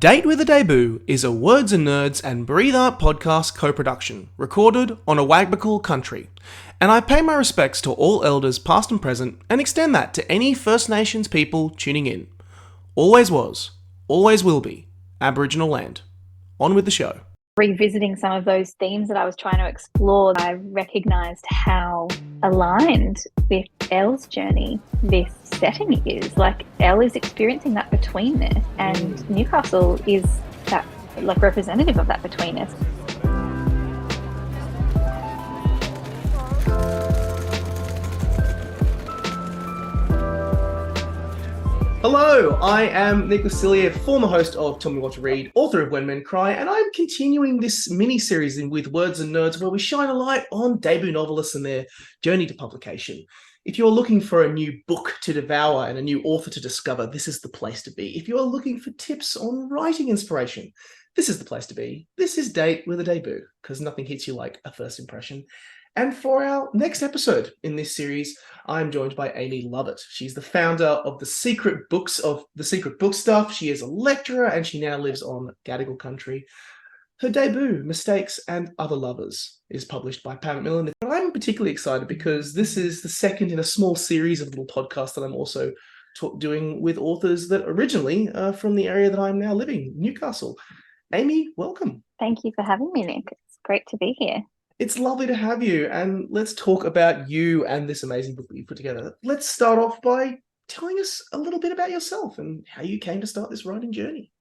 Date with a Debut is a Words and Nerds and Breathe Art podcast co-production, recorded on Awabakal Country, and I pay my respects to all elders past and present and extend that to any First Nations people tuning in. Always was, always will be, Aboriginal land. On with the show. Revisiting some of those themes that I was trying to explore, I recognised how aligned with Elle's journey this setting is. Like, Elle is experiencing that betweenness, and Newcastle is that, like, representative of that betweenness. Hello, I am Nick Wasiliev, former host of Tell Me What to Read, author of When Men Cry, and I'm continuing this mini-series with Words and Nerds where we shine a light on debut novelists and their journey to publication. If you're looking for a new book to devour and a new author to discover, this is the place to be. If you're looking for tips on writing inspiration, this is the place to be. This is Date with a Debut, because nothing hits you like a first impression. And for our next episode in this series, I'm joined by Amy Lovat. She's the founder of The Secret Book Stuff. She is a lecturer and she now lives on Awabakal Country. Her debut, Mistakes and Other Lovers, is published by Macmillan. I'm particularly excited because this is the second in a small series of little podcasts that I'm also doing with authors that originally are from the area that I'm now living, Newcastle. Amy, welcome. Thank you for having me, Nick. It's great to be here. It's lovely to have you, and let's talk about you and this amazing book that you put together. Let's start off by telling us a little bit about yourself and how you came to start this writing journey.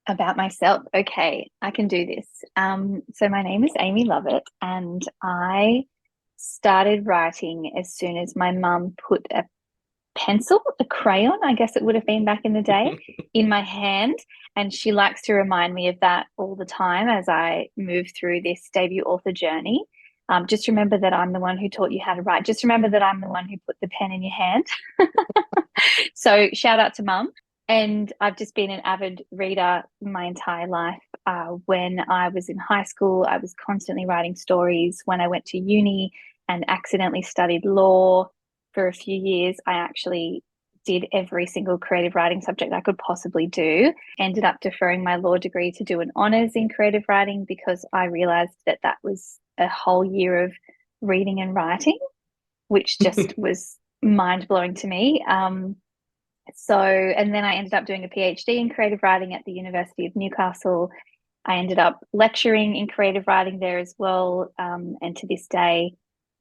About myself. Okay, I can do this. So my name is Amy Lovat, and I started writing as soon as my mum put a pencil, a crayon, I guess it would have been back in the day, in my hand. And she likes to remind me of that all the time as I move through this debut author journey. Just remember that I'm the one who taught you how to write. Just remember that I'm the one who put the pen in your hand. So shout out to Mum. And I've just been an avid reader my entire life. When I was in high school, I was constantly writing stories. When I went to uni and accidentally studied law for a few years, I actually did every single creative writing subject I could possibly do. Ended up deferring my law degree to do an honours in creative writing because I realised that that was a whole year of reading and writing, which just was mind-blowing to me. And then I ended up doing a PhD in creative writing at the University of Newcastle. I ended up lecturing in creative writing there as well, and to this day.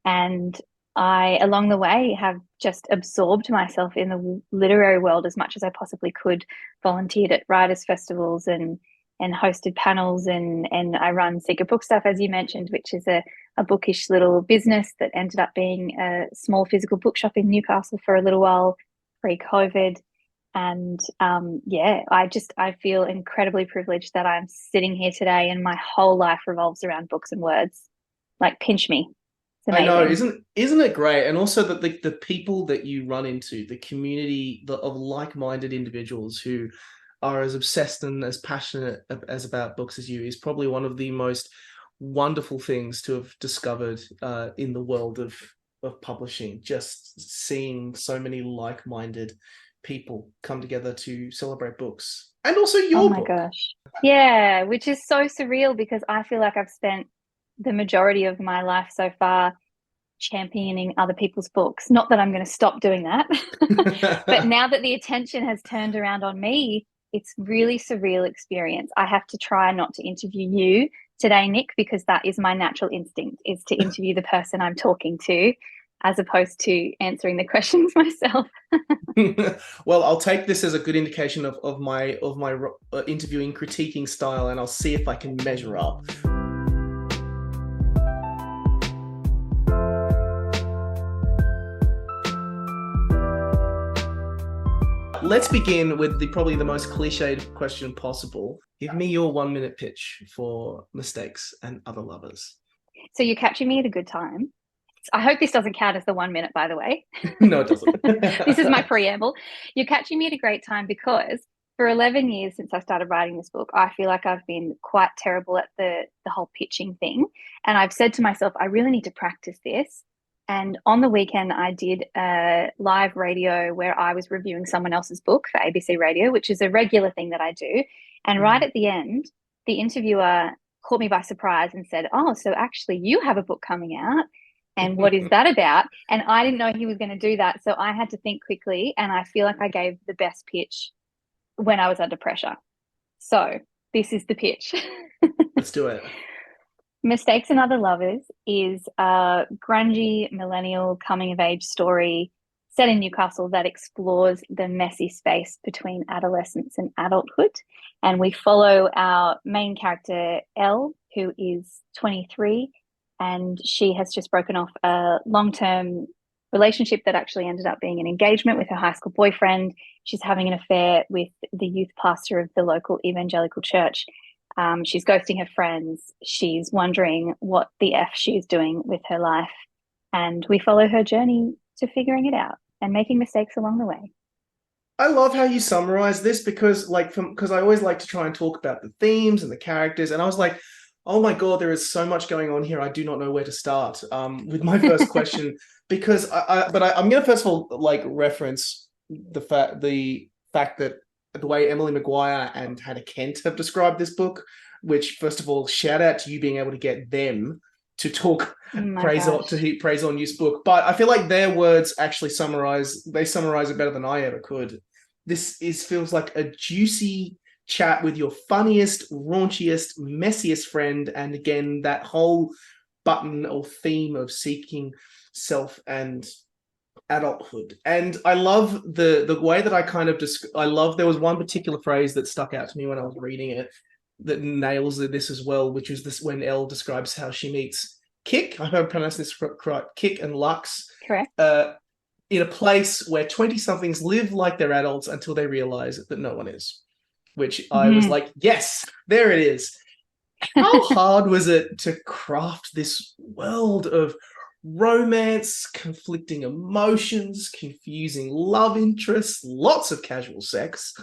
And I, along the way, have just absorbed myself in the literary world as much as I possibly could, volunteered at writers' festivals and hosted panels, and I run Secret Book Stuff, as you mentioned, which is a bookish little business that ended up being a small physical bookshop in Newcastle for a little while pre-COVID. And I feel incredibly privileged that I'm sitting here today and my whole life revolves around books and words. Like, pinch me. I know, isn't it great? And also that the people that you run into, the community of like-minded individuals who are as obsessed and as passionate as about books as you is probably one of the most wonderful things to have discovered in the world of publishing. Just seeing so many like-minded people come together to celebrate books, and also your book. Oh my gosh, yeah, which is so surreal because I feel like I've spent the majority of my life so far championing other people's books. Not that I'm going to stop doing that, but now that the attention has turned around on me, it's really surreal experience. I have to try not to interview you today, Nick, because that is my natural instinct, is to interview the person I'm talking to, as opposed to answering the questions myself. Well, I'll take this as a good indication of my interviewing critiquing style, and I'll see if I can measure up. Let's begin with probably the most cliched question possible. Give me your 1-minute pitch for Mistakes and Other Lovers. So you're catching me at a good time. I hope this doesn't count as the 1 minute, by the way. No, it doesn't. This is my preamble. You're catching me at a great time because for 11 years since I started writing this book, I feel like I've been quite terrible at the whole pitching thing. And I've said to myself, I really need to practice this. And on the weekend, I did a live radio where I was reviewing someone else's book for ABC Radio, which is a regular thing that I do. And right at the end, the interviewer caught me by surprise and said, "Oh, so actually you have a book coming out. And what is that about?" And I didn't know he was going to do that. So I had to think quickly. And I feel like I gave the best pitch when I was under pressure. So this is the pitch. Let's do it. Mistakes and Other Lovers is a grungy millennial coming of age story set in Newcastle that explores the messy space between adolescence and adulthood. And we follow our main character, Elle, who is 23, and she has just broken off a long-term relationship that actually ended up being an engagement with her high school boyfriend. She's having an affair with the youth pastor of the local evangelical church. She's ghosting her friends. She's wondering what the F she's doing with her life. And we follow her journey to figuring it out and making mistakes along the way. I love how you summarize this because I always like to try and talk about the themes and the characters. And I was like, oh my God, there is so much going on here. I do not know where to start with my first question because I'm going to first of all reference the fact that the way Emily Maguire and Hannah Kent have described this book, which first of all, shout out to you being able to get them to talk praise on this book. But I feel like their words actually summarize it better than I ever could. This feels like a juicy chat with your funniest, raunchiest, messiest friend. And again, that whole button or theme of seeking self and adulthood. And I love the way that I kind of there was one particular phrase that stuck out to me when I was reading it that nails this as well, which is this when Elle describes how she meets Kik, I hope I pronounced this correct, Kik and Lux. Correct. In a place where 20-somethings live like they're adults until they realize that no one is, which I was like, yes, there it is. How hard was it to craft this world of romance, conflicting emotions, confusing love interests, lots of casual sex,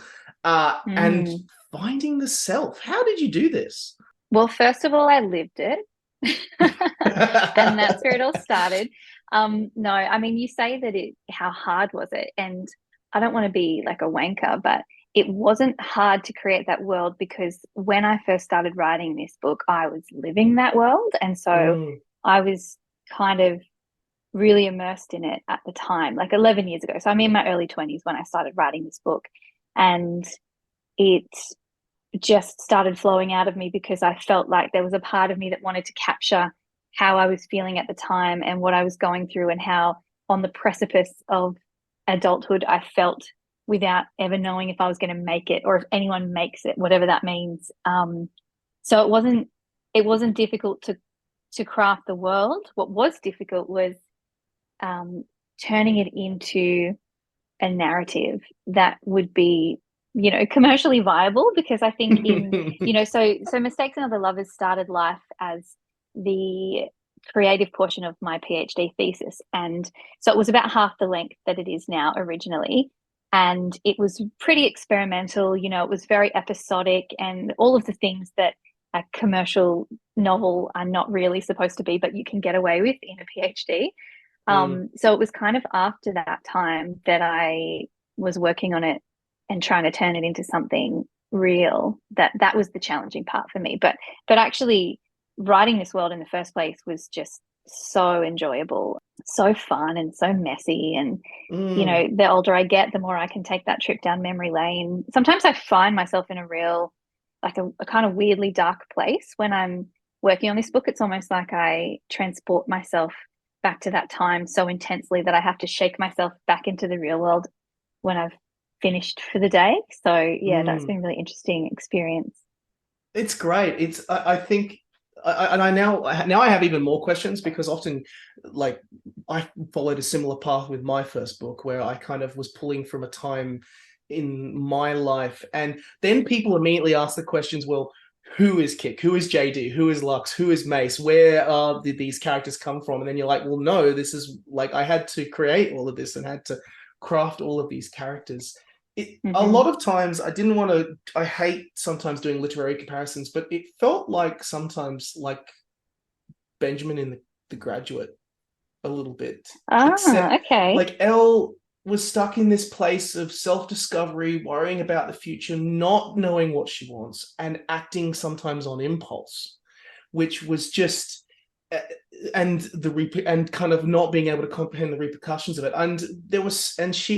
and finding the self? How did you do this? Well, first of all, I lived it. And that's where it all started. No, I mean, you say that how hard was it? And I don't want to be like a wanker, but it wasn't hard to create that world because when I first started writing this book, I was living that world. And so I was kind of really immersed in it at the time, like 11 years ago. So I'm in my early 20s when I started writing this book, and it just started flowing out of me because I felt like there was a part of me that wanted to capture how I was feeling at the time and what I was going through and how on the precipice of adulthood I felt without ever knowing if I was going to make it or if anyone makes it, whatever that means. So it wasn't difficult to craft the world. What was difficult was turning it into a narrative that would be, commercially viable, because I think so Mistakes and Other Lovers started life as the creative portion of my PhD thesis. And so it was about half the length that it is now originally. And it was pretty experimental, it was very episodic and all of the things that a commercial novel are not really supposed to be, but you can get away with in a PhD. So it was kind of after that time that I was working on it and trying to turn it into something real. That was the challenging part for me. But actually writing this world in the first place was just so enjoyable, so fun and so messy. And, the older I get, the more I can take that trip down memory lane. Sometimes I find myself in a real, like a kind of weirdly dark place when I'm working on this book. It's almost like I transport myself back to that time so intensely that I have to shake myself back into the real world when I've finished for the day. So yeah, that's been a really interesting experience. It's great. I think I now I have even more questions because often I followed a similar path with my first book where I kind of was pulling from a time in my life, and then people immediately ask the questions, well, who is Kik? Who is JD? Who is Lux? Who is Mace? Where did these characters come from? And then you're like, well, no, this is I had to create all of this and had to craft all of these characters. A lot of times I hate sometimes doing literary comparisons, but it felt like sometimes like Benjamin in the Graduate a little bit. Okay. Like Elle was stuck in this place of self-discovery, worrying about the future, not knowing what she wants, and acting sometimes on impulse, which was just and kind of not being able to comprehend the repercussions of it. And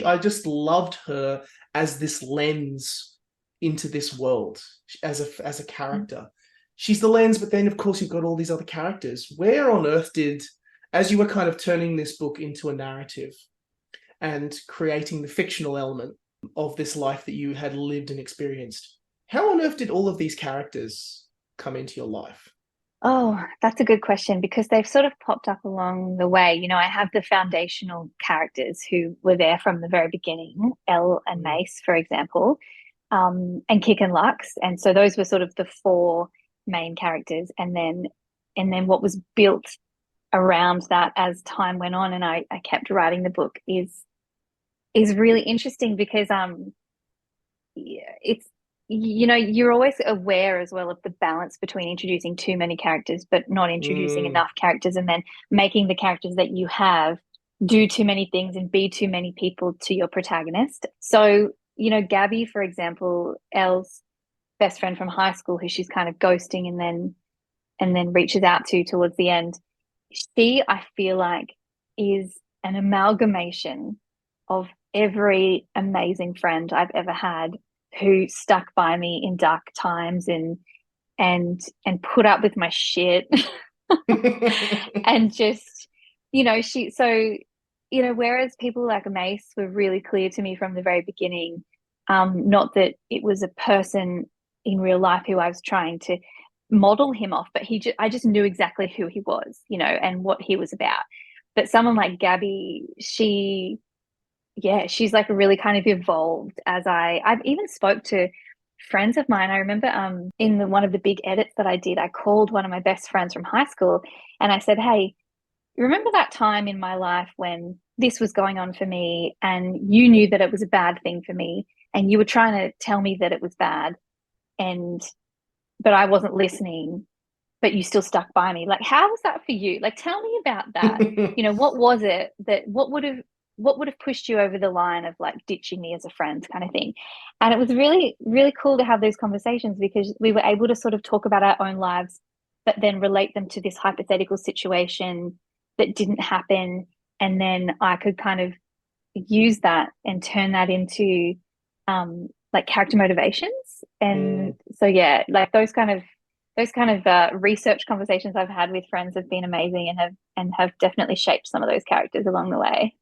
I just loved her as this lens into this world, as a character. She's the lens, but then of course you've got all these other characters. Where on earth as you were kind of turning this book into a narrative and creating the fictional element of this life that you had lived and experienced, how on earth did all of these characters come into your life? Oh, that's a good question because they've sort of popped up along the way. You know, I have the foundational characters who were there from the very beginning, Elle and Mace, for example, and Kick and Lux. And so those were sort of the four main characters. And then what was built around that as time went on and I kept writing the book is really interesting because it's, you know, you're always aware as well of the balance between introducing too many characters but not introducing enough characters, and then making the characters that you have do too many things and be too many people to your protagonist. So, you know, Gabby, for example, Elle's best friend from high school, who she's kind of ghosting and then reaches out to towards the end, she, I feel like, is an amalgamation of every amazing friend I've ever had who stuck by me in dark times and put up with my shit and just, you know, whereas people like Mace were really clear to me from the very beginning, not that it was a person in real life who I was trying to model him off, but I just knew exactly who he was, you know, and what he was about. But someone like Gabby, she's like really kind of evolved as I've even spoke to friends of mine. I remember in one of the big edits that I did, I called one of my best friends from high school and I said, hey, remember that time in my life when this was going on for me and you knew that it was a bad thing for me and you were trying to tell me that it was bad but I wasn't listening, but you still stuck by me. Like, how was that for you? Like, tell me about that. You know, what was it what would have pushed you over the line of like ditching me as a friend kind of thing? And it was really, really cool to have those conversations because we were able to sort of talk about our own lives, but then relate them to this hypothetical situation that didn't happen. And then I could kind of use that and turn that into like character motivations. And so yeah, like those kind of research conversations I've had with friends have been amazing and have definitely shaped some of those characters along the way.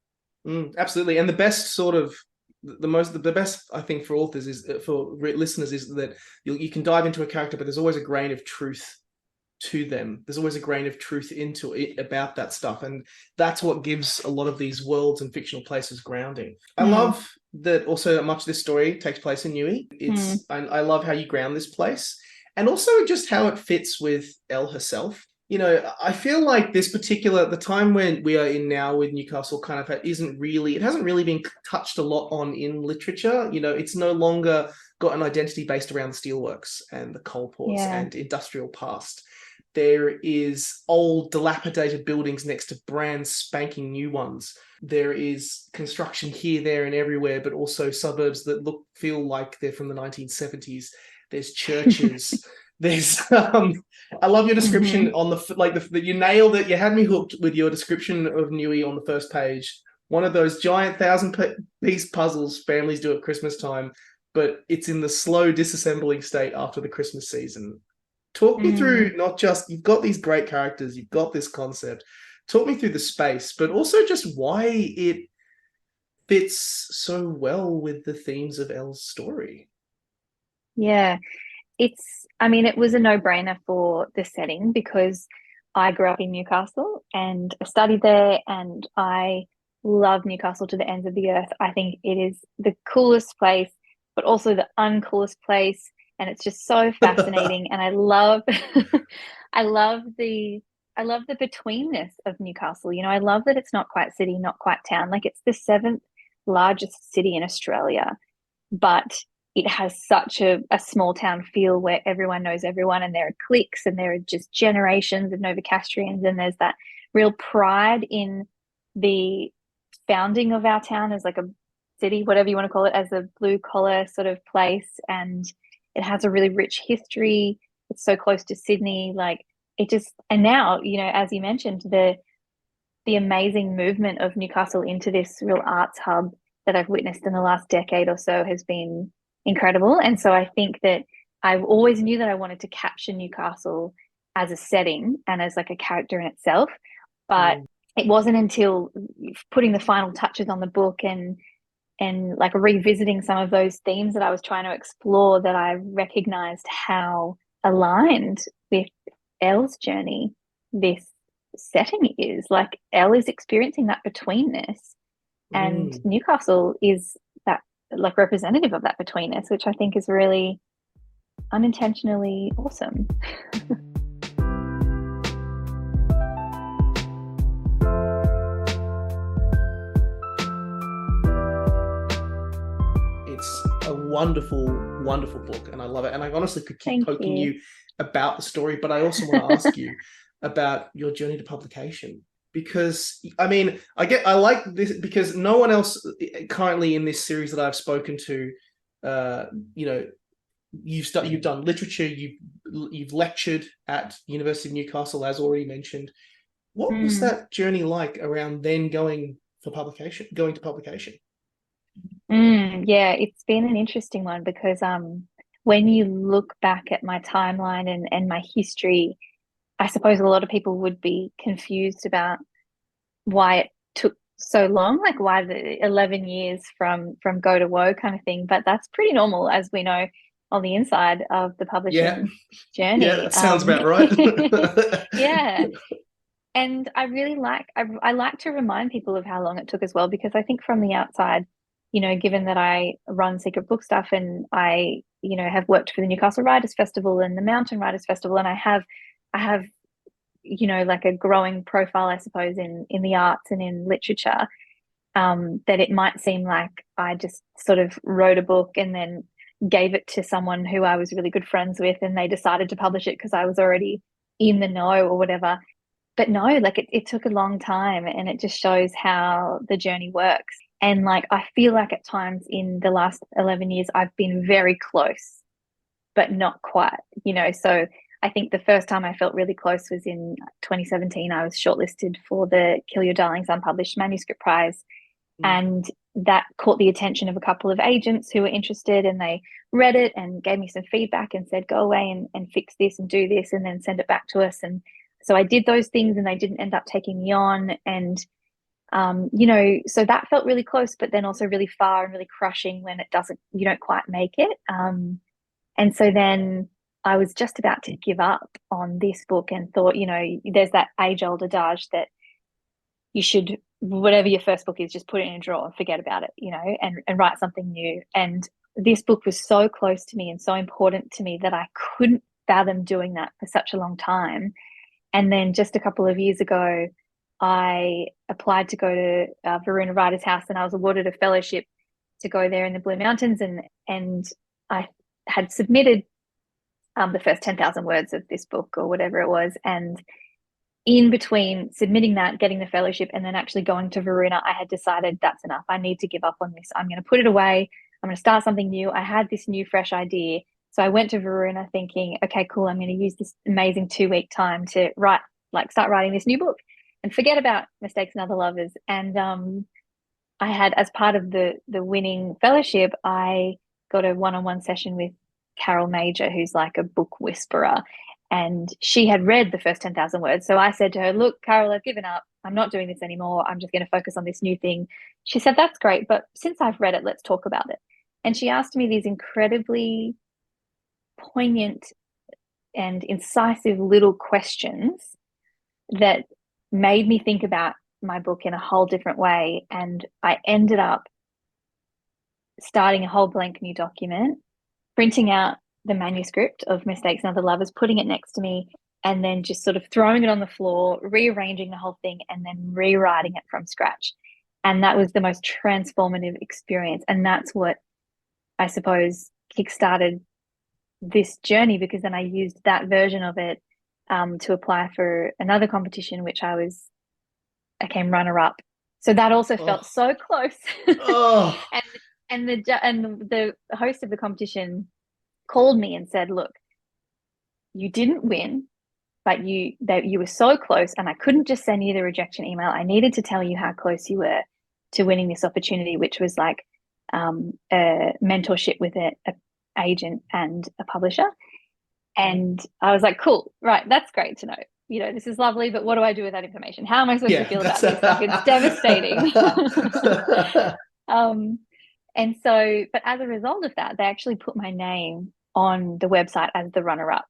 Absolutely. And the best sort of the best I think for authors is for listeners is that you can dive into a character, but there's always a grain of truth to them. There's always a grain of truth into it about that stuff, and that's what gives a lot of these worlds and fictional places grounding. I love that also much of this story takes place in Newey. I love how you ground this place, and also just how it fits with Elle herself. You know, I feel like the time when we are in now with Newcastle kind of it hasn't really been touched a lot on in literature. You know, it's no longer got an identity based around the steelworks and the coal ports and industrial past. There is old dilapidated buildings next to brand spanking new ones. There is construction here, there and everywhere, but also suburbs that feel like they're from the 1970s. There's churches. There's I love your description on you nailed it. You had me hooked with your description of Newey on the first page. One of those giant 1,000-piece puzzles families do at Christmas time, but it's in the slow disassembling state after the Christmas season. Talk me through, not just, you've got these great characters, you've got this concept. Talk me through the space, but also just why it fits so well with the themes of Elle's story. Yeah. It was a no-brainer for the setting because I grew up in Newcastle and I studied there and I love Newcastle to the ends of the earth. I think it is the coolest place, but also the uncoolest place. And it's just so fascinating. And I love the betweenness of Newcastle. You know, I love that it's not quite city, not quite town. Like it's the 7th largest city in Australia, but it has such a small town feel where everyone knows everyone and there are cliques and there are just generations of Novocastrians and there's that real pride in the founding of our town as like a city, whatever you want to call it, as a blue collar sort of place. And it has a really rich history. It's so close to Sydney. Like it just, and now, you know, as you mentioned, the amazing movement of Newcastle into this real arts hub that I've witnessed in the last decade or so has been incredible. And so I think that I always knew that I wanted to capture Newcastle as a setting and as like a character in itself. But it wasn't until putting the final touches on the book and like revisiting some of those themes that I was trying to explore that I recognized how aligned with Elle's journey this setting is. Like Elle is experiencing that betweenness, and Newcastle is that like representative of that betweenness, which I think is really unintentionally awesome. It's a wonderful, wonderful book, and I love it. And I honestly could keep poking you about the story, but I also want to ask you about your journey to publication, because I mean, I like this because no one else currently in this series that I've spoken to, you know, you've done literature, you've lectured at University of Newcastle, as already mentioned. What was that journey like around then going to publication? Yeah, it's been an interesting one because when you look back at my timeline and my history, I suppose a lot of people would be confused about why it took so long, like why the 11 years from go to woe kind of thing. But that's pretty normal, as we know, on the inside of the publishing journey. Yeah, that sounds about right. Yeah. And I really I like to remind people of how long it took as well, because I think from the outside, you know, given that I run Secret Book Stuff and I, you know, have worked for the Newcastle Writers Festival and the Mountain Writers Festival, and I have, you know, like a growing profile, I suppose, in the arts and in literature, that it might seem like I just sort of wrote a book and then gave it to someone who I was really good friends with and they decided to publish it because I was already in the know or whatever. But no, like it took a long time, and it just shows how the journey works. And like I feel like at times in the last 11 years, I've been very close, but not quite, you know. So I think the first time I felt really close was in 2017. I was shortlisted for the Kill Your Darlings Unpublished Manuscript Prize. And that caught the attention of a couple of agents who were interested, and they read it and gave me some feedback and said, go away and fix this and do this and then send it back to us. And so I did those things and they didn't end up taking me on. And, you know, so that felt really close, but then also really far and really crushing when you don't quite make it. And so then I was just about to give up on this book and thought, you know, there's that age-old adage that you should, whatever your first book is, just put it in a drawer and forget about it, you know, and write something new. And this book was so close to me and so important to me that I couldn't fathom doing that for such a long time. And then just a couple of years ago, I applied to go to Varuna Writers House, and I was awarded a fellowship to go there in the Blue Mountains. And I had submitted the first 10,000 words of this book or whatever it was. And in between submitting that, getting the fellowship, and then actually going to Varuna, I had decided that's enough. I need to give up on this. I'm going to put it away. I'm going to start something new. I had this new, fresh idea. So I went to Varuna thinking, okay, cool. I'm going to use this amazing 2-week time to start writing this new book and forget about Mistakes and Other Lovers. And I had, as part of the winning fellowship, I got a one-on-one session with Carol Major, who's like a book whisperer. And she had read the first 10,000 words. So I said to her, look, Carol, I've given up. I'm not doing this anymore. I'm just going to focus on this new thing. She said, that's great. But since I've read it, let's talk about it. And she asked me these incredibly poignant and incisive little questions that made me think about my book in a whole different way. And I ended up starting a whole blank new document, printing out the manuscript of Mistakes and Other Lovers, putting it next to me, and then just sort of throwing it on the floor, rearranging the whole thing, and then rewriting it from scratch. And that was the most transformative experience. And that's what I suppose kickstarted this journey, because then I used that version of it to apply for another competition, which I came runner-up So that also felt Oh, so close. oh, and the host of the competition called me and said, look, you didn't win, but you were so close, and I couldn't just send you the rejection email. I needed to tell you how close you were to winning this opportunity, which was like a mentorship with a agent and a publisher. And I was like, cool, right, that's great to know. This is lovely, but what do I do with that information? How am I supposed to yeah, feel that's about this? Like, it's devastating. um, and so, but as a result of that, they actually put my name on the website as the runner-up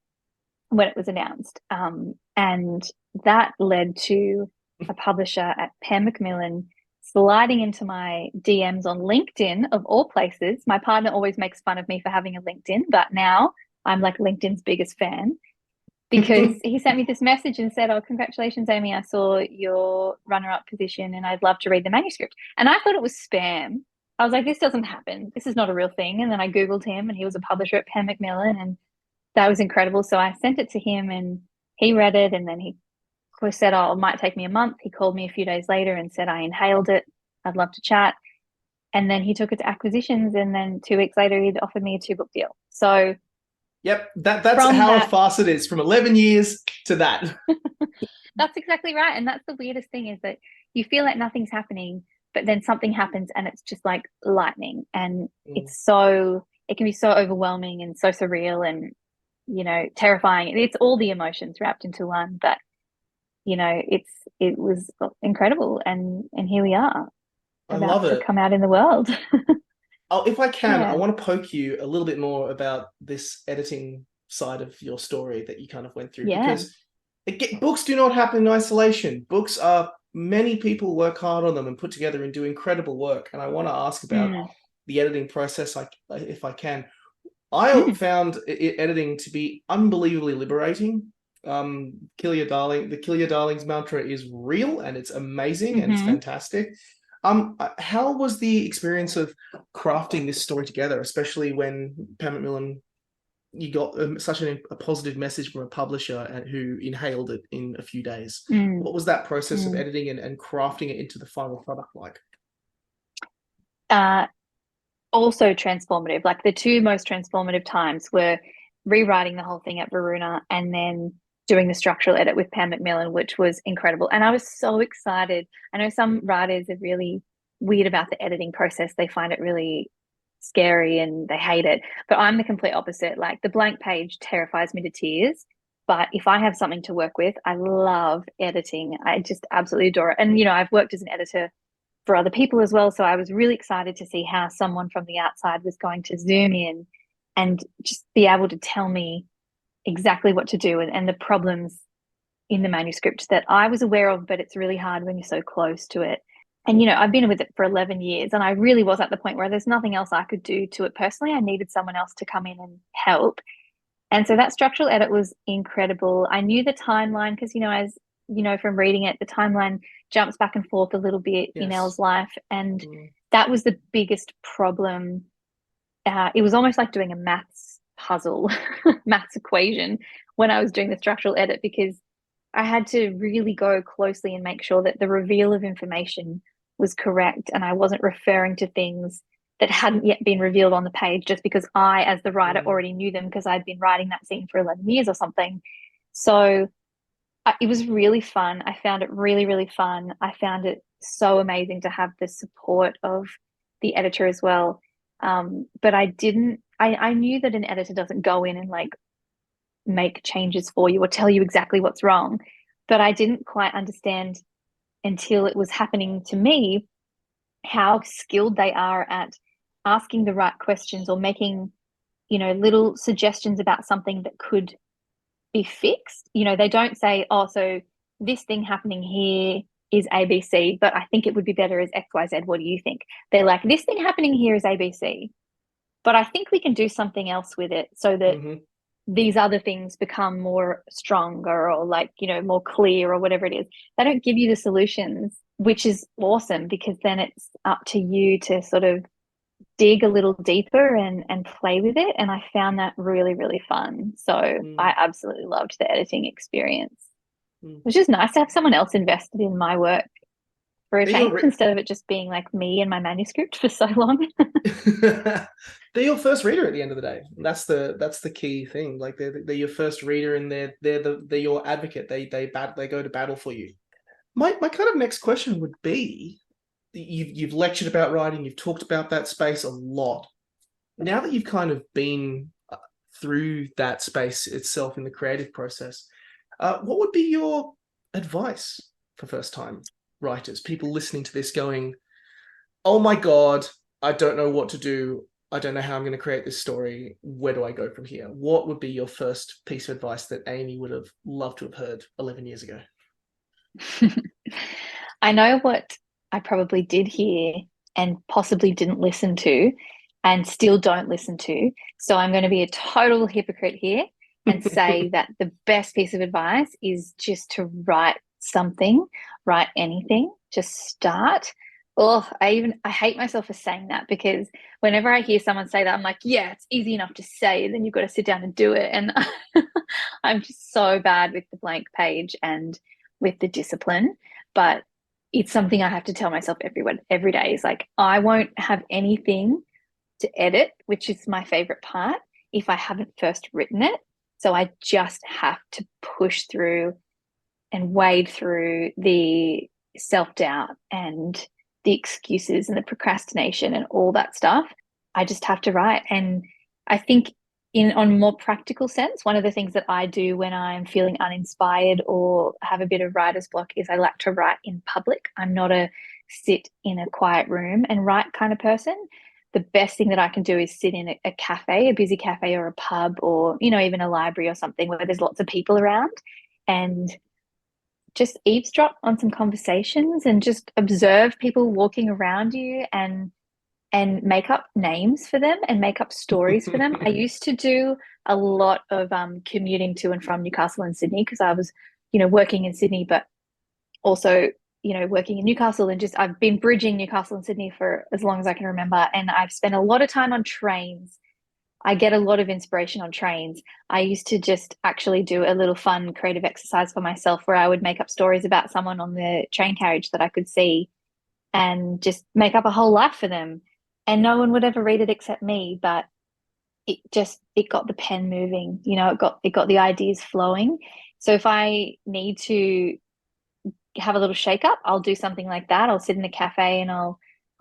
when it was announced. And that led to a publisher at Macmillan sliding into my DMs on LinkedIn, of all places. My partner always makes fun of me for having a LinkedIn, but now I'm like LinkedIn's biggest fan, because he sent me this message and said, oh, congratulations, Amy, I saw your runner-up position and I'd love to read the manuscript. And I thought it was spam. I was like, this doesn't happen. This is not a real thing. And then I Googled him, and he was a publisher at Macmillan, and that was incredible. So I sent it to him and he read it, and then he said, oh, it might take me a month. He called me a few days later and said, I inhaled it. I'd love to chat. And then he took it to acquisitions, and then 2 weeks later he'd offered me a 2-book deal. So yep, that's from how that, fast it is, from 11 years to that. that's exactly right. And that's the weirdest thing, is that you feel like nothing's happening, but then something happens and it's just like lightning. And it can be so overwhelming and so surreal and, terrifying. It's all the emotions wrapped into one, but it was incredible. And here we are, I about love to it. come out in the world. Oh, if I can, I Yeah. want to poke you a little bit more about this editing side of your story that you kind of went through, Yeah. because books do not happen in isolation. Books are, many people work hard on them and put together and do incredible work. And I want to ask about Mm. the editing process, like, if I can. I Mm. found editing to be unbelievably liberating. Kill Your Darling, the Kill Your Darlings mantra is real, and it's amazing, and it's Mm-hmm. fantastic. How was the experience of crafting this story together, especially when Macmillan, you got such a positive message from a publisher who inhaled it in a few days? Mm. What was that process of Mm. editing and crafting it into the final product like? Uh, Also transformative. Like, the two most transformative times were rewriting the whole thing at Varuna, and then doing the structural edit with Pam Macmillan, which was incredible. And I was so excited. I know some writers are really weird about the editing process. They find it really scary and they hate it. But I'm the complete opposite. Like, the blank page terrifies me to tears. But if I have something to work with, I love editing. I just absolutely adore it. And, I've worked as an editor for other people as well. So I was really excited to see how someone from the outside was going to zoom in and just be able to tell me exactly what to do, and the problems in the manuscript that I was aware of, but it's really hard when you're so close to it. And, I've been with it for 11 years, and I really was at the point where there's nothing else I could do to it personally. I needed someone else to come in and help. And so that structural edit was incredible. I knew the timeline because, as from reading it, the timeline jumps back and forth a little bit in Yes. Elle's life. And Mm. that was the biggest problem. It was almost like doing a maths puzzle, maths equation, when I was doing the structural edit, because I had to really go closely and make sure that the reveal of information was correct, and I wasn't referring to things that hadn't yet been revealed on the page just because I, as the writer, Mm. already knew them because I'd been writing that scene for 11 years or something. So it was really fun. I found it really, really fun. I found it so amazing to have the support of the editor as well. But I knew that an editor doesn't go in and like make changes for you or tell you exactly what's wrong. But I didn't quite understand until it was happening to me how skilled they are at asking the right questions or making, little suggestions about something that could be fixed. They don't say, oh, so this thing happening here is ABC, but I think it would be better as XYZ. What do you think? They're like, this thing happening here is ABC, but I think we can do something else with it so that Mm-hmm. these other things become more stronger or like, more clear or whatever it is. They don't give you the solutions, which is awesome, because then it's up to you to sort of dig a little deeper and play with it. And I found that really, really fun. So Mm. I absolutely loved the editing experience. Mm. It was just nice to have someone else invested in my work. for a They're your change instead of it just being like me and my manuscript for so long. they're your first reader at the end of the day. That's the key thing. Like they're your first reader, and they're your advocate. They go to battle for you. My kind of next question would be, you've lectured about writing, you've talked about that space a lot. Now that you've kind of been through that space itself in the creative process, what would be your advice for first time writers, people listening to this going, oh my God, I don't know what to do. I don't know how I'm going to create this story. Where do I go from here? What would be your first piece of advice that Amy would have loved to have heard 11 years ago? I know what I probably did hear and possibly didn't listen to and still don't listen to. So I'm going to be a total hypocrite here and say that the best piece of advice is just to write something, write anything, just start. Oh, I hate myself for saying that, because whenever I hear someone say that, I'm like, yeah, it's easy enough to say, and then you've got to sit down and do it. And I'm just so bad with the blank page and with the discipline. But it's something I have to tell myself every day is like, I won't have anything to edit, which is my favorite part, if I haven't first written it. So I just have to push through and wade through the self-doubt and the excuses and the procrastination and all that stuff. I just have to write. And I think on a more practical sense, one of the things that I do when I'm feeling uninspired or have a bit of writer's block is I like to write in public. I'm not a sit in a quiet room and write kind of person. The best thing that I can do is sit in a cafe, a busy cafe or a pub, or, even a library or something where there's lots of people around, and just eavesdrop on some conversations and just observe people walking around you and make up names for them and make up stories for them. I used to do a lot of commuting to and from Newcastle and Sydney, because I was, working in Sydney, but also, working in Newcastle, and just I've been bridging Newcastle and Sydney for as long as I can remember. And I've spent a lot of time on trains. I get a lot of inspiration on trains. I used to just actually do a little fun creative exercise for myself where I would make up stories about someone on the train carriage that I could see and just make up a whole life for them. And no one would ever read it except me, but it got the pen moving, it got the ideas flowing. So if I need to have a little shake up, I'll do something like that. I'll sit in a cafe and I'll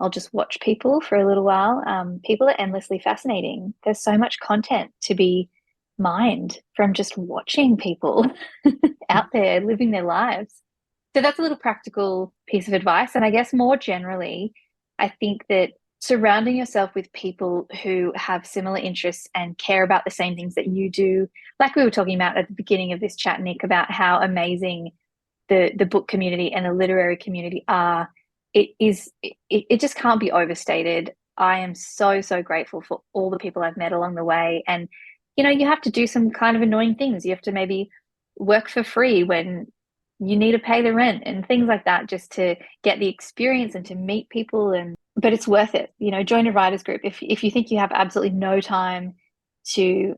just watch people for a little while. People are endlessly fascinating. There's so much content to be mined from just watching people out there living their lives. So that's a little practical piece of advice. And I guess more generally, I think that surrounding yourself with people who have similar interests and care about the same things that you do, like we were talking about at the beginning of this chat, Nick, about how amazing the book community and the literary community are. It just can't be overstated. I am so, so grateful for all the people I've met along the way. And, you have to do some kind of annoying things. You have to maybe work for free when you need to pay the rent and things like that, just to get the experience and to meet people. But it's worth it. Join a writers group. If you think you have absolutely no time to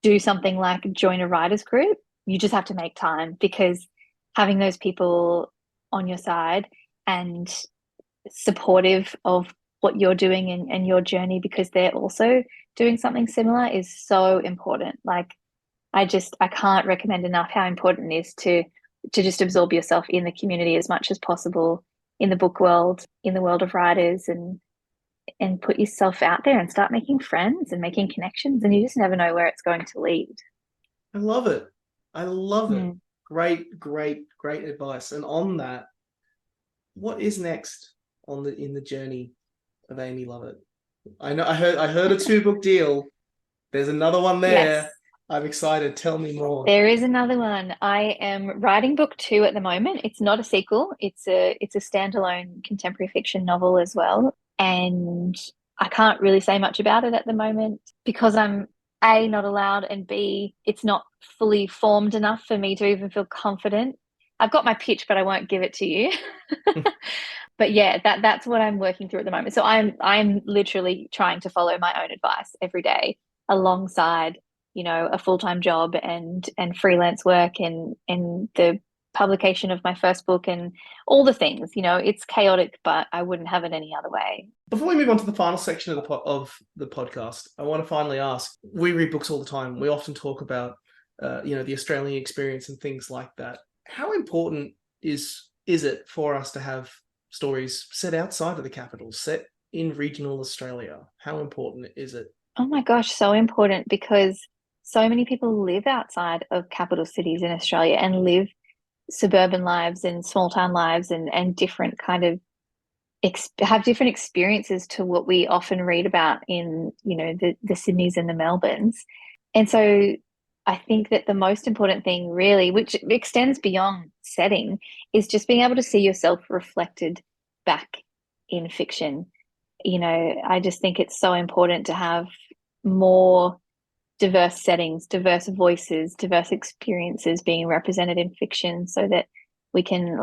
do something like join a writers group, you just have to make time, because having those people on your side and supportive of what you're doing and your journey, because they're also doing something similar, is so important. Like, I can't recommend enough how important it is to just absorb yourself in the community as much as possible, in the book world, in the world of writers, and put yourself out there and start making friends and making connections, and you just never know where it's going to lead. I love it. I love it. Great, great, great advice. And on that, what is next in the journey of Amy Lovat? I know I heard a 2-book deal. There's another one there. Yes. I'm excited. Tell me more. There is another one. I am writing book 2 at the moment. It's not a sequel. It's a standalone contemporary fiction novel as well. And I can't really say much about it at the moment, because I'm A, not allowed, and B, it's not fully formed enough for me to even feel confident. I've got my pitch, but I won't give it to you. But yeah, that's what I'm working through at the moment. So I'm literally trying to follow my own advice every day, alongside, a full-time job and freelance work and the publication of my first book and all the things. It's chaotic, but I wouldn't have it any other way. Before we move on to the final section of the podcast, I want to finally ask, we read books all the time. We often talk about, the Australian experience and things like that. How important is it for us to have stories set outside of the capital, set in regional Australia? How important is it? Oh my gosh, so important, because so many people live outside of capital cities in Australia and live suburban lives and small town lives and different kind of have different experiences to what we often read about in, the Sydneys and the Melbournes. And so I think that the most important thing really, which extends beyond setting, is just being able to see yourself reflected back in fiction. I just think it's so important to have more diverse settings, diverse voices, diverse experiences being represented in fiction, so that we can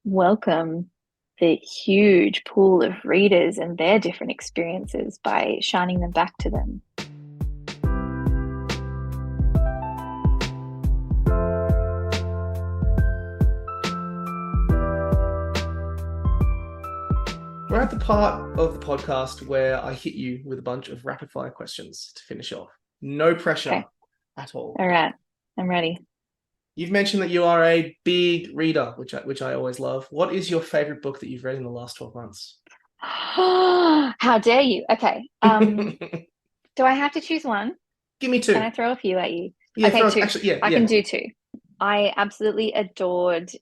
welcome the huge pool of readers and their different experiences by shining them back to them. We're at the part of the podcast where I hit you with a bunch of rapid fire questions to finish off. No pressure at all. All right, I'm ready. You've mentioned that you are a big reader, which I always love. What is your favorite book that you've read in the last 12 months? How dare you? Okay. Do I have to choose one? Give me two. Can I throw a few at you? Yeah, okay, two. Actually, I can do two. I absolutely adored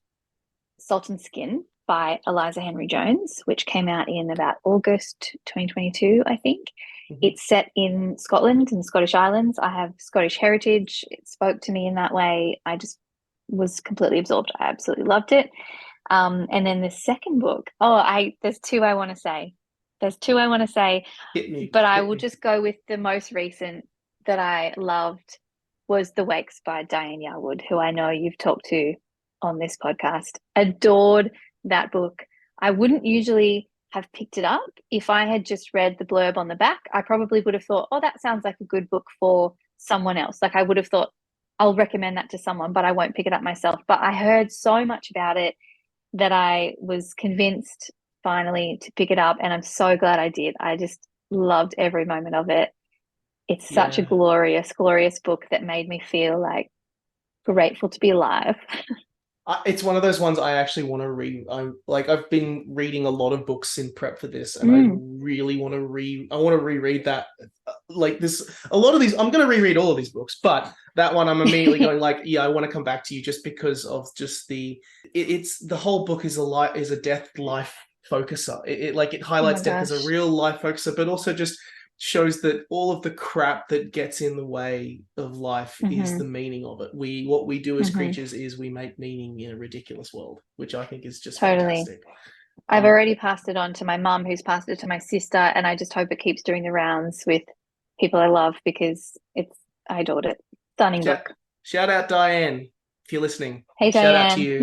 Salt and Skin by Eliza Henry Jones, which came out in about August 2022, I think. Mm-hmm. It's set in Scotland and Scottish Islands. I have Scottish heritage. It spoke to me in that way. I just was completely absorbed. I absolutely loved it. And then the second book, there's two I want to say. Hit me. But I will just go with the most recent that I loved was The Wakes by Diane Yarwood, who I know you've talked to on this podcast. Adored that book. I wouldn't usually have picked it up. If I had just read the blurb on the back, I probably would have thought, oh, that sounds like a good book for someone else. I would have thought, I'll recommend that to someone, but I won't pick it up myself. But I heard so much about it that I was convinced finally to pick it up, and I'm so glad I did. I just loved every moment of it. It's such a glorious, glorious book that made me feel grateful to be alive. It's one of those ones I actually want to read. I've been reading a lot of books in prep for this, and I really want to reread that. A lot of these, I'm going to reread all of these books, but that one I'm immediately going I want to come back to you just because of just it's the whole book is a death life focuser. It highlights death as a real life focuser, but also just shows that all of the crap that gets in the way of life is the meaning of it. What we do as creatures is we make meaning in a ridiculous world, which I think is just fantastic. I've already passed it on to my mum, who's passed it to my sister, and I just hope it keeps doing the rounds with people I love, because I adored it. Stunning book. Shout out Diane, if you're listening. Hey, Shout Diane. out to you.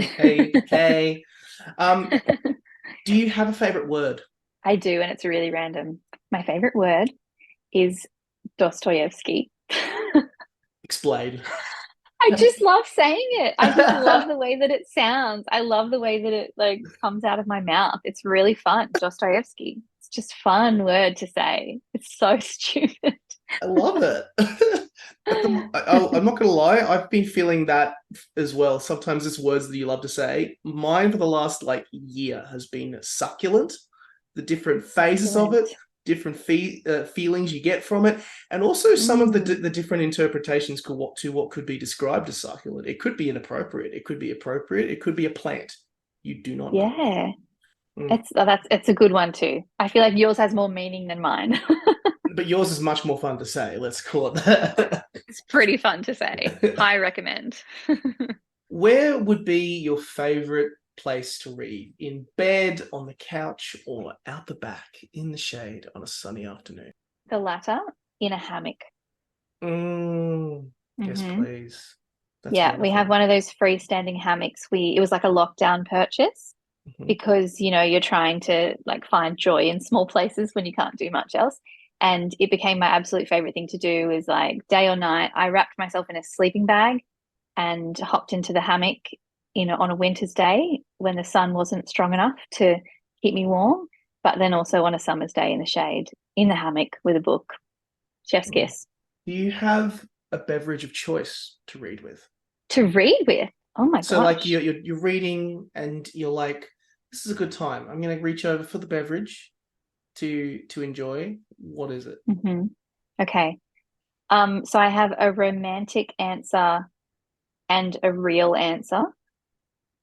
Hey. Do you have a favorite word? I do, and it's really random. My favorite word is Dostoevsky. Explain. I just love saying it. I just love the way that it sounds. I love the way that it comes out of my mouth. It's really fun. Dostoevsky. It's just a fun word to say. It's so stupid. I love it. I'm not going to lie. I've been feeling that as well. Sometimes it's words that you love to say. Mine for the last year has been succulent. The different phases of it, different feelings you get from it, and also some of the different interpretations to what could be described as succulent. It could be inappropriate. It could be appropriate. It could be a plant. You do not know. Yeah. It's a good one too. I feel like yours has more meaning than mine. But yours is much more fun to say. Let's call it that. It's pretty fun to say. I recommend. Where would be your favorite place to read? In bed, on the couch, or out the back in the shade on a sunny afternoon? The latter, in a hammock. Yes, please. That's wonderful. We have one of those freestanding hammocks. It was like a lockdown purchase because you're trying to find joy in small places when you can't do much else. And it became my absolute favorite thing to do is day or night, I wrapped myself in a sleeping bag and hopped into the hammock on a winter's day when the sun wasn't strong enough to keep me warm, but then also on a summer's day in the shade, in the hammock with a book. Chef's kiss. Do you have a beverage of choice to read with? To read with? Oh my So like gosh. you're reading and you're like, this is a good time. I'm gonna reach over for the beverage to enjoy. What is it? Okay. So I have a romantic answer and a real answer.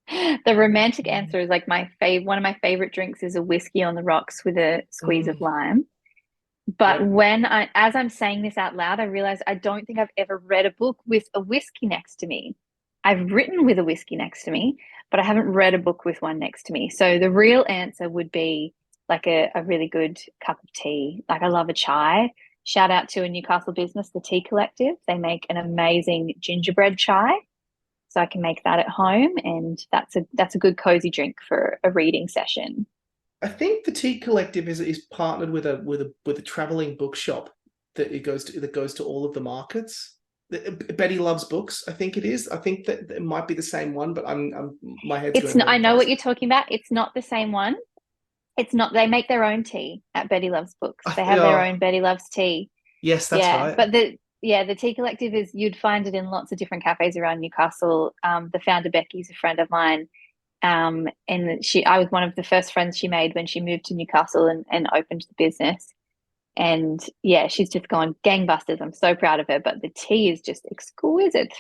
The romantic answer is like one of my favorite drinks is a whiskey on the rocks with a squeeze of Mm, lime. But yep. as I'm saying this out loud, I realize I don't think I've ever read a book with a whiskey next to me. I've written with a whiskey next to me, but I haven't read a book with one next to me. So the real answer would be like a really good cup of tea. Like I love a chai. Shout out to a Newcastle business, the Tea Collective. They make an amazing gingerbread chai. So I can make that at home, and that's a good cozy drink for a reading session. I think the Tea Collective is partnered with a traveling bookshop that goes to all of the markets. Betty Loves Books, I think it is. I think that it might be the same one, but I'm my head's It's going not, all over I the know what place. you're talking about. It's not the same one. It's not, they make their own tea at Betty Loves Books. They have their Oh, own Betty Loves tea. yes, that's Yeah. right. But the Tea Collective is, you'd find it in lots of different cafes around Newcastle. The founder, Becky's a friend of mine. And I was one of the first friends she made when she moved to Newcastle and opened the business. And yeah, she's just gone gangbusters. I'm so proud of her. But the tea is just exquisite.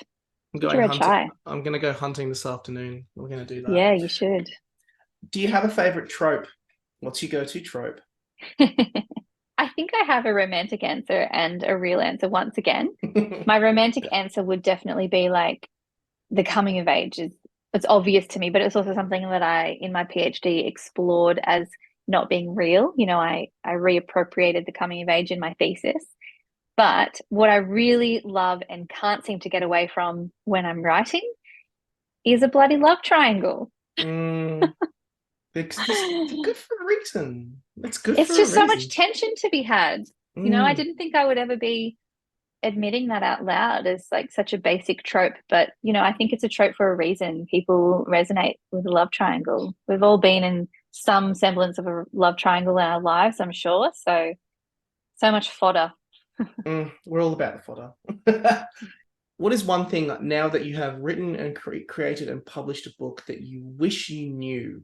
I'm going Gingerbread hunting. chai. I'm going to go hunting this afternoon. We're going to do that. Yeah, you should. Do you have a favorite trope? What's your go-to trope? I think I have a romantic answer and a real answer once again. My romantic answer would definitely be like the coming of age is, it's obvious to me, but it's also something that I in my PhD explored as not being real. I reappropriated the coming of age in my thesis. But what I really love and can't seem to get away from when I'm writing is a bloody love triangle. Mm, it's good for a reason. It's good It's for a just so much reason. tension to be had. I Mm. didn't think I would ever be admitting that out loud as like such a basic trope, but I think it's a trope for a reason. People resonate with a love triangle. We've all been in some semblance of a love triangle in our lives, I'm sure. So much fodder. We're all about the fodder. What is one thing now that you have written and created and published a book that you wish you knew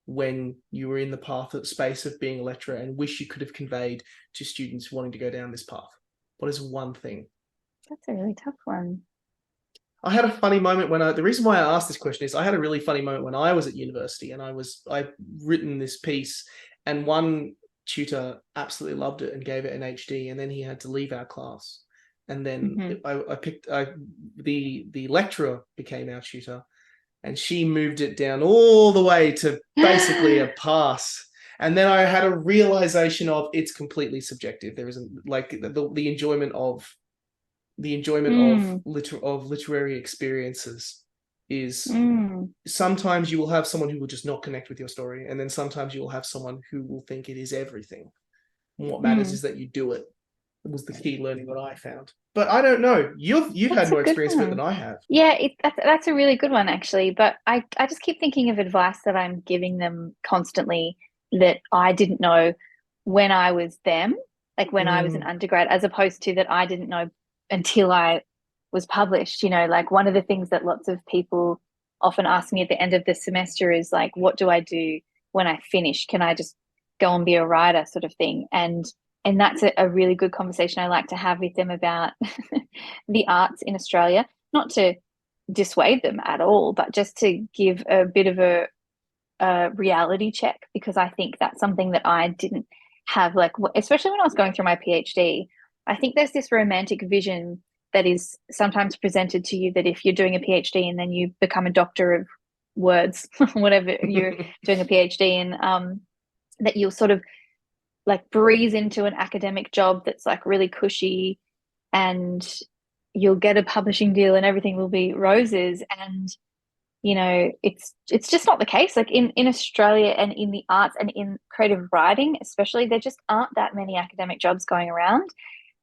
when you were in the space of being a lecturer and wish you could have conveyed to students wanting to go down this path? What is one thing? That's a really tough one. I had a funny moment the reason why I asked this question is I had a really funny moment when I was at university and I'd written this piece and one tutor absolutely loved it and gave it an HD, and then he had to leave our class. And then the lecturer became our tutor, and she moved it down all the way to basically a pass. And then I had a realization of it's completely subjective. There isn't like the enjoyment of Mm, literary experiences is mm, sometimes you will have someone who will just not connect with your story, and then sometimes you will have someone who will think it is everything. And what matters mm. is that you do it. It was the key learning that I found. But I don't know. You've had That's a more good experience with it than one. I have. Yeah, that's a really good one actually. But I just keep thinking of advice that I'm giving them constantly that I didn't know when I was them, like when I was an Mm, undergrad, as opposed to that I didn't know until I was published. Like one of the things that lots of people often ask me at the end of the semester is like, what do I do when I finish? Can I just go and be a writer sort of thing? And that's a really good conversation I like to have with them about the arts in Australia, not to dissuade them at all, but just to give a bit of a reality check, because I think that's something that I didn't have, like, especially when I was going through my PhD. I think there's this romantic vision that is sometimes presented to you that if you're doing a PhD and then you become a doctor of words, whatever you're doing a PhD in, that you'll sort of like breeze into an academic job that's like really cushy, and you'll get a publishing deal and everything will be roses. And it's just not the case. Like in Australia and in the arts and in creative writing especially, there just aren't that many academic jobs going around.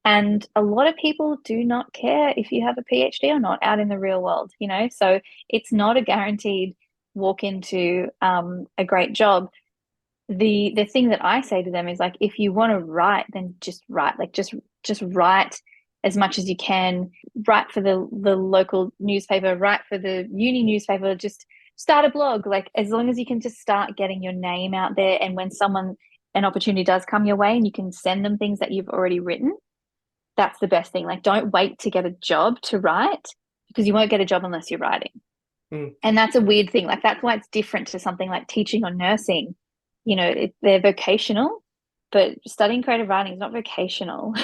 And a lot of people do not care if you have a PhD or not out in the real world, you know? So it's not a guaranteed walk into a great job. The thing that I say to them is like, if you want to write, then just write. Like just write as much as you can. Write for the local newspaper, write for the uni newspaper, just start a blog. Like as long as you can just start getting your name out there, and when an opportunity does come your way and you can send them things that you've already written, that's the best thing. Like don't wait to get a job to write, because you won't get a job unless you're writing. And that's a weird thing. Like that's why it's different to something like teaching or nursing. You know, they're vocational, but studying creative writing is not vocational.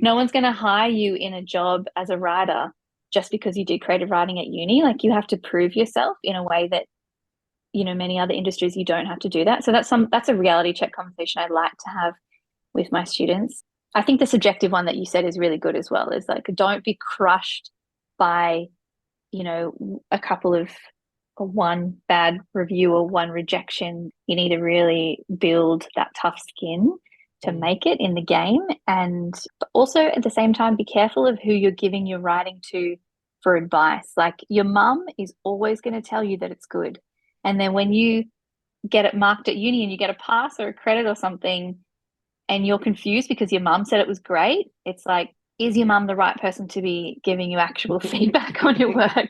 No one's going to hire you in a job as a writer just because you did creative writing at uni. Like you have to prove yourself in a way that, you know, many other industries you don't have to do that. So that's a reality check conversation I like to have with my students. I think the subjective one that you said is really good as well, is like, don't be crushed by, you know, a couple of one bad review or one rejection. You need to really build that tough skin to make it in the game. And also at the same time, be careful of who you're giving your writing to for advice. Like your mum is always going to tell you that it's good. And then when you get it marked at uni and you get a pass or a credit or something, and you're confused because your mum said it was great, it's like, is your mum the right person to be giving you actual feedback on your work?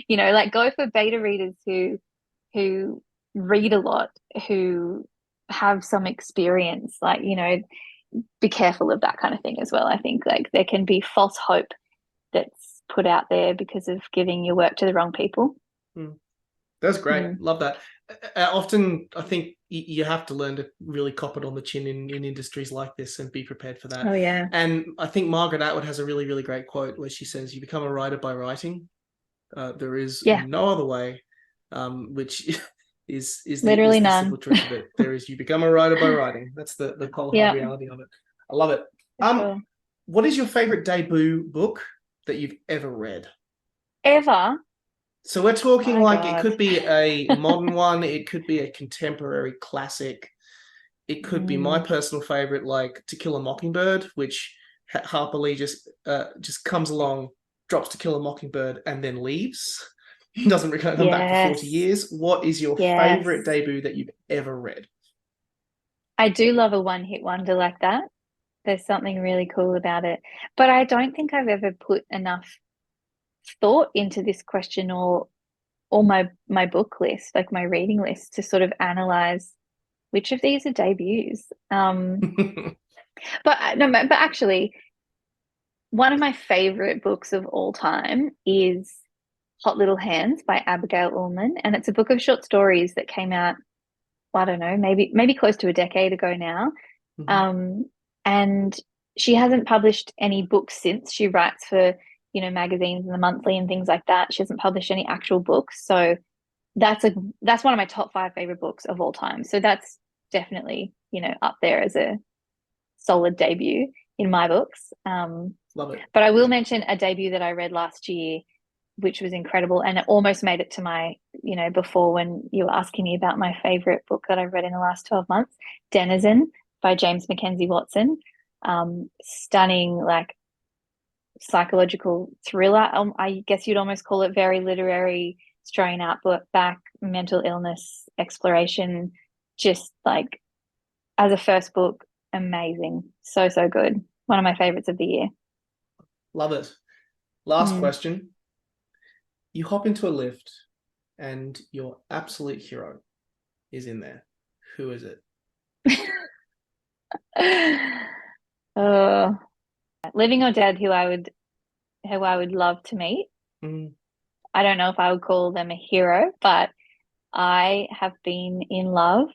You know, like go for beta readers who read a lot, who have some experience. Like, you know, be careful of that kind of thing as well. I think like there can be false hope that's put out there because of giving your work to the wrong people. That's great. Love that. Often I think you have to learn to really cop it on the chin in industries like this and be prepared for that. Oh, yeah. And I think Margaret Atwood has a really, really great quote where she says, you become a writer by writing. There is no other way, which is literally the none. simple truth of it. There is, you become a writer by writing. That's the cold hard reality of it. I love it. Sure. What is your favorite debut book that you've ever read? Ever? So we're talking like God. it could be a modern one, it could be a contemporary classic, it could be my personal favorite, like To Kill a Mockingbird, which Harper Lee just comes along, drops To Kill a Mockingbird, and then leaves. Doesn't come back for 40 years. What is your favorite debut that you've ever read? I do love a one-hit wonder like that. There's something really cool about it. But I don't think I've ever put enough thought into this question or my book list, like my reading list, to sort of analyze which of these are debuts. But actually, one of my favorite books of all time is Hot Little Hands by Abigail Ullman, and it's a book of short stories that came out, I don't know, maybe close to a decade ago now. And she hasn't published any books since. She writes for, you know, magazines and the monthly and things like that. She hasn't published any actual books. So that's one of my top 5 favorite books of all time. So that's definitely, you know, up there as a solid debut in my books. Love it. But I will mention a debut that I read last year, which was incredible, and it almost made it to my, you know, before when you were asking me about my favorite book that I've read in the last 12 months, Denizen by James Mackenzie Watson. Stunning, like, psychological thriller. I guess you'd almost call it very literary, straying out back mental illness exploration. Just like as a first book, amazing. So good. One of my favorites of the year. Love it. Last question. You hop into a lift and your absolute hero is in there. Who is it? Living or dead, who I would love to meet. I don't know if I would call them a hero, but I have been in love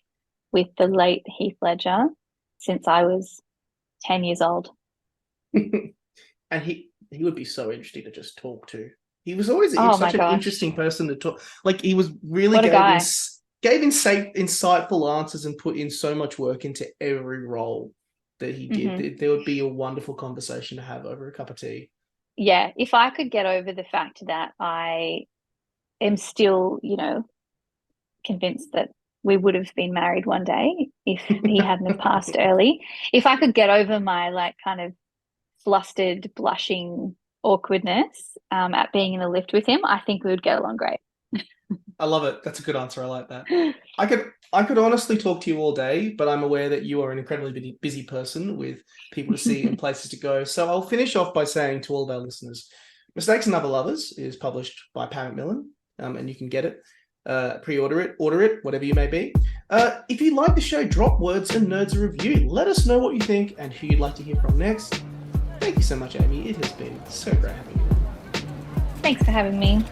with the late Heath Ledger since I was 10 years old. And he would be so interesting to just talk to. He was always such an interesting person to talk. Like, he was really gave insightful answers and put in so much work into every role that he did. There would be a wonderful conversation to have over a cup of tea. Yeah, if I could get over the fact that I am still, you know, convinced that we would have been married one day if he hadn't have passed early. If I could get over my like kind of flustered, blushing awkwardness at being in the lift with him, I think we would get along great. I love it. That's a good answer. I like that. I could honestly talk to you all day, but I'm aware that you are an incredibly busy person with people to see and places to go. So I'll finish off by saying to all of our listeners, Mistakes and Other Lovers is published by Macmillan, and you can get it, pre-order it, order it, whatever you may be. If you like the show, drop Words and Nerds a review. Let us know what you think and who you'd like to hear from next. Thank you so much, Amy. It has been so great having you. Thanks for having me.